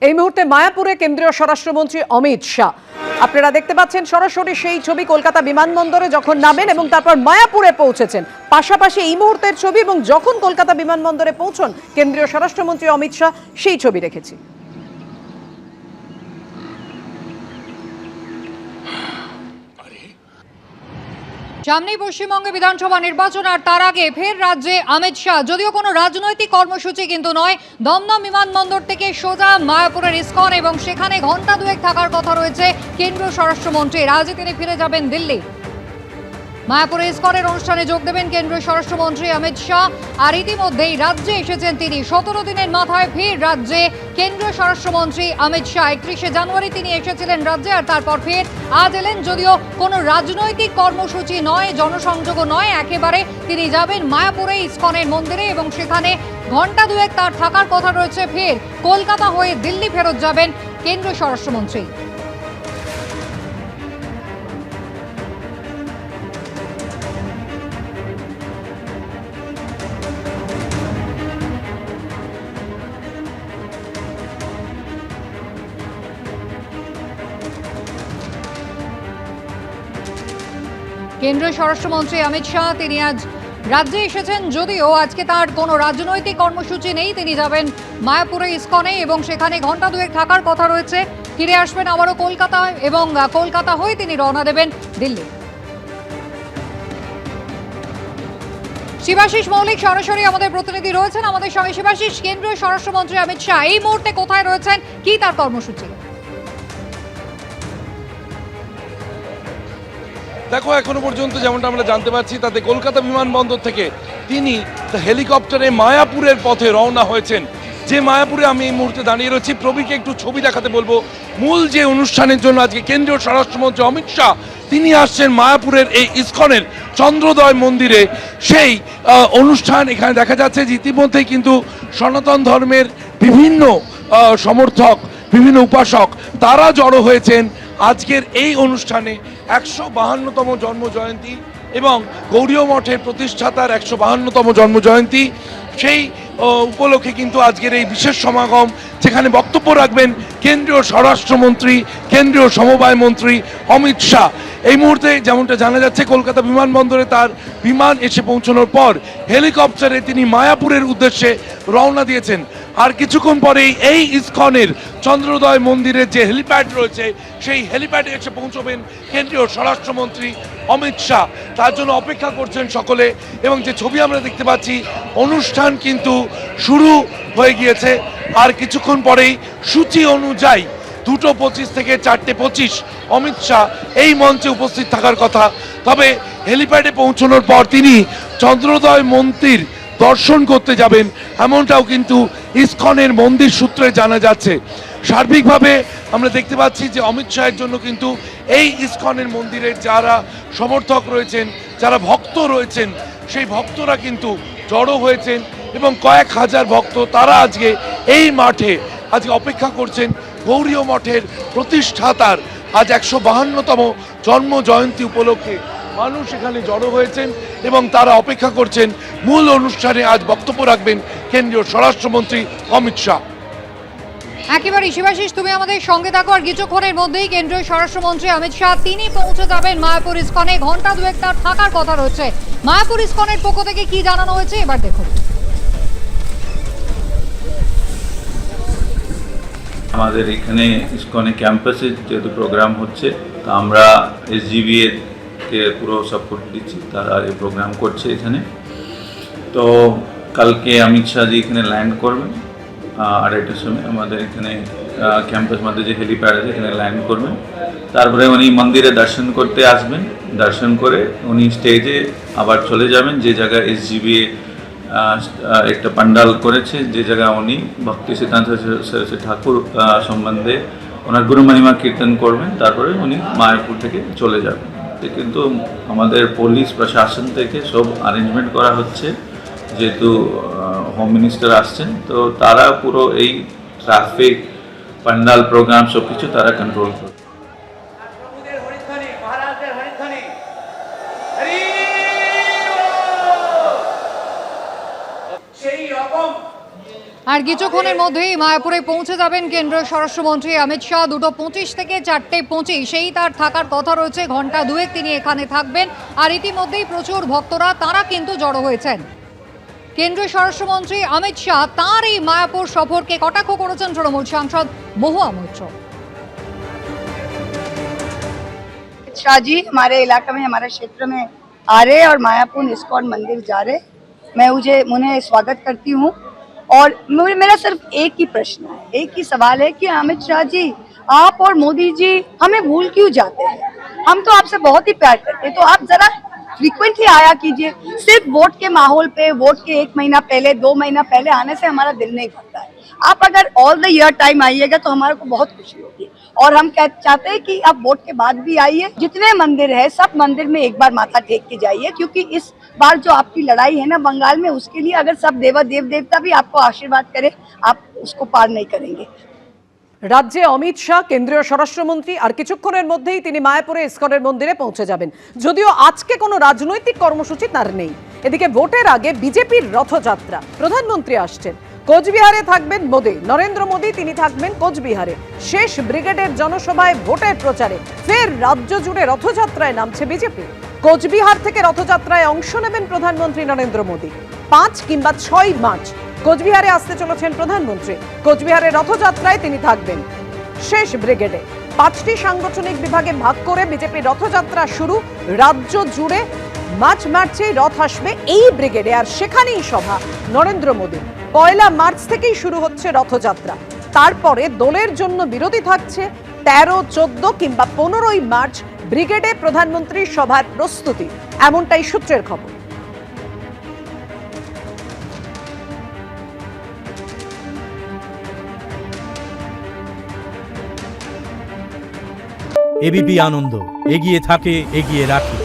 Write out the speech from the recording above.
এই মুহূর্তে মায়াপুরে কেন্দ্রীয় স্বরাষ্ট্রমন্ত্রী অমিত শাহ আপনারা দেখতে পাচ্ছেন সরাসরি সেই ছবি কলকাতা বিমানবন্দরে যখন নামেন এবং তারপর মায়াপুরে পৌঁছেছেন। পাশাপাশি এই মুহূর্তের ছবি এবং যখন কলকাতা বিমানবন্দরে পৌঁছন কেন্দ্রীয় স্বরাষ্ট্রমন্ত্রী অমিত শাহ সেই ছবি রেখেছি। সামনেই পশ্চিমবঙ্গে বিধানসভা নির্বাচন আর তার আগে ফের রাজ্যে অমিত শাহ। যদিও কোনো রাজনৈতিক কর্মসূচি কিন্তু নয়, দমদম বিমানবন্দর থেকে সোজা মায়াপুরের ইসকন এবং সেখানে ঘন্টা দুয়েক থাকার কথা রয়েছে কেন্দ্রীয় স্বরাষ্ট্রমন্ত্রীর। আজই তিনি ফিরে যাবেন দিল্লি। মায়াপুরে ইসকনের অনুষ্ঠানে যোগ দেবেন কেন্দ্রীয় স্বরাষ্ট্রমন্ত্রী অমিত শাহ। আর ইতিমধ্যেই রাজ্যে এসেছেন তিনি। 17 দিনের মাথায় ফের রাজ্যে কেন্দ্রীয় স্বরাষ্ট্রমন্ত্রী অমিত শাহ। 31শে জানুয়ারি তিনি এসেছিলেন রাজ্যে আর তারপর ফের আজ এলেন। যদিও কোনো রাজনৈতিক কর্মসূচি নয়, জনসংযোগও নয়, একেবারে তিনি যাবেন মায়াপুরে ইসকনের মন্দিরে এবং সেখানে ঘন্টা দুয়েক তার থাকার কথা রয়েছে। ফের কলকাতা হয়ে দিল্লি ফেরত যাবেন কেন্দ্রীয় স্বরাষ্ট্রমন্ত্রী। কেন্দ্রীয় স্বরাষ্ট্রমন্ত্রী অমিত শাহ তিনি আজ রাজ্যে এসেছেন। যদিও আজকে তার কোনো রাজনৈতিক কর্মসূচি নেই, তিনি যাবেন মায়াপুরে ইসকনে এবং সেখানে ঘন্টা দুয়েক থাকার কথা রয়েছে। ফিরে আসবেন আবারও কলকাতায় এবং কলকাতা হয়ে তিনি রওনা দেবেন দিল্লি। শিবাশিস মৌলিক সরাসরি আমাদের প্রতিনিধি রয়েছেন আমাদের সঙ্গে। শিবাশিস, কেন্দ্রীয় স্বরাষ্ট্রমন্ত্রী অমিত শাহ এই মুহূর্তে কোথায় রয়েছেন, কি তার কর্মসূচি? দেখো, এখনো পর্যন্ত যেমনটা আমরা জানতে পারছি তাতে কলকাতা বিমানবন্দর থেকে তিনি হেলিকপ্টারে মায়াপুরের পথে রওনা হয়েছেন। যে মায়াপুরে আমি এই মুহূর্তে দাঁড়িয়ে রয়েছি, প্রবীরকে একটু ছবি দেখাতে বলবো। মূল যে অনুষ্ঠানের জন্য আজকে কেন্দ্রীয় স্বরাষ্ট্রমন্ত্রী অমিত শাহ তিনি আসছেন মায়াপুরের এই ইসকনের চন্দ্রোদয় মন্দিরে, সেই অনুষ্ঠান এখানে দেখা যাচ্ছে যে ইতিমধ্যেই কিন্তু সনাতন ধর্মের বিভিন্ন সমর্থক, বিভিন্ন উপাসক তারা জড়ো হয়েছেন আজকের এই অনুষ্ঠানে। 152তম জন্মজয়ন্তী এবং গৌড়ীয় মঠের প্রতিষ্ঠাতার 152তম জন্মজয়ন্তী, সেই উপলক্ষে কিন্তু আজকের এই বিশেষ সমাগম, যেখানে বক্তব্য রাখবেন কেন্দ্রীয় স্বরাষ্ট্রমন্ত্রী, কেন্দ্রীয় সমবায় মন্ত্রী অমিত শাহ। এই মুহূর্তে যেমনটা জানা যাচ্ছে কলকাতা বিমানবন্দরে তার বিমান এসে পৌঁছানোর পর হেলিকপ্টারে তিনি মায়াপুরের উদ্দেশ্যে রওনা দিয়েছেন। আর কিছুক্ষণ পরেই এই ইসকনের চন্দ্রোদয় মন্দিরের যে হেলিপ্যাড রয়েছে সেই হেলিপ্যাডে এসে পৌঁছবেন কেন্দ্রীয় স্বরাষ্ট্রমন্ত্রী অমিত শাহ। তার জন্য অপেক্ষা করছেন সকলে এবং যে ছবি আমরা দেখতে পাচ্ছি, অনুষ্ঠান কিন্তু শুরু হয়ে গিয়েছে। আর কিছুক্ষণ পরেই সূচি অনুযায়ী 2:25 থেকে 4:25 অমিত শাহ এই মঞ্চে উপস্থিত থাকার কথা। তবে হেলিপ্যাডে পৌঁছানোর পর তিনি চন্দ্রোদয় মন্দির দর্শন করতে যাবেন, এমনটাও কিন্তু ইসকনের মন্দির সূত্রে জানা যাচ্ছে। সার্বিকভাবে আমরা দেখতে পাচ্ছি যে অমিত শাহের জন্য কিন্তু এই ইসকনের মন্দিরে যারা সমর্থক রয়েছেন, যারা ভক্ত রয়েছেন, সেই ভক্তরা কিন্তু জড়ো হয়েছেন এবং কয়েক হাজার ভক্ত তারা আজকে এই মাঠে আজকে অপেক্ষা করছেন। গৌড়ীয় মঠের প্রতিষ্ঠাতার আজ 152তম জন্ম জয়ন্তী উপলক্ষে মানুষ এখানে জড়ো হয়েছেন এবং তারা অপেক্ষা করছেন মূল অনুষ্ঠানে আজ বক্তব্য রাখবেন কেন্দ্রীয় স্বরাষ্ট্রমন্ত্রী অমিত শাহ। একেবারে শিবাশিস, তুমি আমাদের সঙ্গে থাকো। আর কিছুক্ষণের মধ্যেই কেন্দ্রীয় স্বরাষ্ট্রমন্ত্রী অমিত শাহ তিনি পৌঁছে যাবেন মায়াপুর ইসকনে। ঘন্টা দুয়েক তার থাকার কথা রয়েছে। মায়াপুর ইসকনের পক্ষ থেকে কি জানানো হয়েছে এবার দেখুন। আমাদের এখানে ইসকনে ক্যাম্পাসে যেহেতু প্রোগ্রাম হচ্ছে, তো আমরা SGBA কে পুরো সাপোর্ট দিচ্ছি, তারা এই প্রোগ্রাম করছে এখানে। তো কালকে অমিত শাহজি এখানে ল্যান্ড করবেন 2:30টার সময় আমাদের এখানে ক্যাম্পাস মধ্যে যে হেলিপ্যাড আছে এখানে ল্যান্ড করবেন। তারপরে উনি মন্দিরে দর্শন করতে আসবেন, দর্শন করে উনি স্টেজে আবার চলে যাবেন যে জায়গায় SGBA একটা পান্ডাল করেছে, যে জায়গায় উনি ভক্তি সিদ্ধান্ত সরস্বতী ঠাকুর সম্বন্ধে ওনার গুরু মহিমা কীর্তন করবেন। তারপরে উনি মায়াপুর থেকে চলে যাবেন। কিন্তু আমাদের পুলিশ প্রশাসন থেকে সব অ্যারেঞ্জমেন্ট করা হচ্ছে, যেহেতু হোম মিনিস্টার আসছেন, তো তারা পুরো এই ট্রাফিক, পান্ডাল, প্রোগ্রাম সব কিছু তারা কন্ট্রোল করে। সেই রকম আর কিছুক্ষণের মধ্যেই মায়াপুরে পৌঁছে যাবেন কেন্দ্রীয় স্বরাষ্ট্রমন্ত্রী অমিত শাহ। 2:25 থেকে 4:25 সেই তার থাকার কথা রয়েছে, ঘন্টা দুয়েক তিনি এখানে থাকবেন। আর ইতিমধ্যেই প্রচুর ভক্তরা তারা কিন্তু জড়ো হয়েছেন। কেন্দ্রীয় স্বরাষ্ট্রমন্ত্রী অমিত শাহ তাঁর এই মায়াপুর সফরকে কটাক্ষ করেছেন তৃণমূল সাংসদ মহুয়া মৈত্র। शाह जी हमारे इलाका में, हमारे क्षेत्र में आ रहे और मायापुर इस्कॉन मंदिर जा रहे। मैं उन्हें स्वागत करती हूँ। और मेरा सिर्फ एक ही प्रश्न है, एक ही सवाल है कि अमित शाह जी, आप और मोदी जी हमें भूल क्यों जाते हैं? हम तो आपसे बहुत ही प्यार करते हैं, तो आप जरा फ्रीक्वेंटली आया कीजिए। सिर्फ वोट के माहौल पे, वोट के 1 महीना पहले, 2 महीना पहले आने से हमारा दिल नहीं भरता है। आप अगर ऑल द ईयर टाइम आइएगा तो हमारे को बहुत खुशी होगी। और हम चाहते हैं कि आप वोट के बाद भी आइए। जितने मंदिर है सब मंदिर में एक बार माथा टेक के जाइए, क्योंकि इस बार जो आपकी लड़ाई है ना बंगाल में, उसके लिए अगर सब देव देवता भी आपको आशीर्वाद करे, आप उसको पार नहीं करेंगे। রাজ্যে অমিত শাহ কেন্দ্রীয় স্বরাষ্ট্রমন্ত্রী আর কিছুক্ষণের মধ্যেই তিনি মায়াপুরে ইসকনের মন্দিরে পৌঁছে যাবেন। যদিও আজকে কোনো রাজনৈতিক কর্মসূচি তার নেই। এদিকে ভোটের আগে বিজেপির রথযাত্রা, প্রধানমন্ত্রী আসছেন, কোচবিহারে থাকবেন মোদি, নরেন্দ্র মোদি তিনি থাকবেন কোচবিহারে। শেষ ব্রিগেডের জনসভায় ভোটের প্রচারে ফের রাজ্য জুড়ে রথযাত্রায় নামছে বিজেপি। কোচবিহার থেকে রথযাত্রায় অংশ নেবেন প্রধানমন্ত্রী নরেন্দ্র মোদি। 5 কিংবা 6 মার্চ কোচবিহারে আসতে চলেছেন প্রধানমন্ত্রী। কোচবিহারের রথযাত্রায় তিনি থাকবেন শেষ ব্রিগেডে। 5টি সাংগঠনিক বিভাগে ভাগ করে বিজেপির রথযাত্রা শুরু। রাজ্য জুড়ে মার্চে রথ আসবে এই ব্রিগেডে, আর সেখানেই সভা নরেন্দ্র মোদী। 1 মার্চ থেকেই শুরু হচ্ছে রথযাত্রা। তারপরে দলের জন্য বিরতি থাকছে 13, 14 কিংবা 15ই মার্চ ব্রিগেডে প্রধানমন্ত্রীর সভার প্রস্তুতি, এমনটাই সূত্রের খবর। এবিপি আনন্দ, এগিয়ে থাকে, এগিয়ে রাখে।